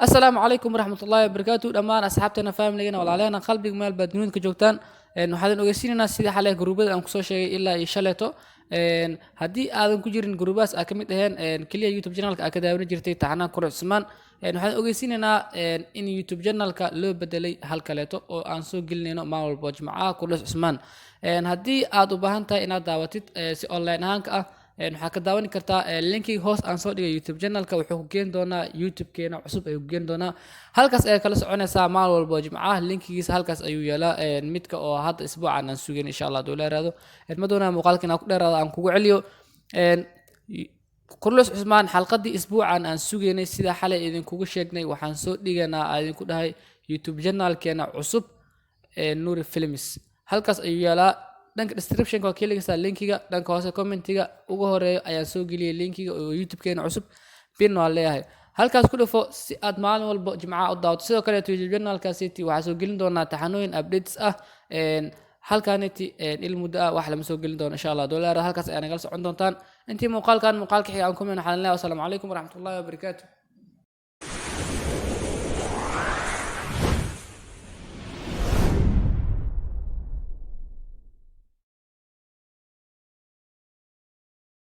السلام عليكم ورحمة الله وبركاته دمان أصحابتنا فاملينا walaalahena qalbiga meel baad dunida ka joogtaan waxaan ogeysiinaynaa sidii xalay gruubada aan kusoo sheegay ilaa iyo shaleeto haddii aadan ku jirin gruubaas aa ka mid aheen keliya youtube channelka aa ka daawan jirtay taxanaan kuro cusmaan waxaan ogeysiinaynaa in youtube channelka loo bedelay hal kaleeto oo aan soo gelinayno maalin walbo jimcaha kuro cusmaan haddii aad u baahan tahay inaad daawatid si online ahaanka ah waxaa ka daawan kartaa linkiga hoos aan soo dhigay youtube channelka wuxuu ku geen doonaa youtube keena cusub ayuu ku geen doonaa halkaas ayaa kala soconaysaa maalin walbo jimcaha linkigiisa halkaas ayuu yaalaa midka oo hadda isbuucan aan sugayn insha allah hadduu la yaraado ma doonaa muuqaalkan aan ku dheeraado aan kugu celiyo kurlos cusmaan xalqadii isbuucan aan sugaynay sida xalay idinkugu sheegnay waxaan soo dhiganaa idinku dhahay youtube channelkeena cusub Nuri Films halkaas ayuu yaalaa dhanka description-ka waa keligaysaa linkiga dhanka hoose commentiga ugu horeeyo ayaan soo geliyay linkiga oo youtube-keena cusub pin waa leeyahay halkaas ku dhufo si aad maalin walba jimcaha u daawato sidoo kale youtube channelkaasiti waxaa soo gelin doonaa taxanooyin updates ah halkaaniti ilmuddo ah wax lama soo gelin doono insha allah doolar halkaas ayaa nagala socon doontaan intii muuqaalka xiga aan ku meen waxaan leeyahay assalaamu calaykum waraxmatullaahi wabarakaatuh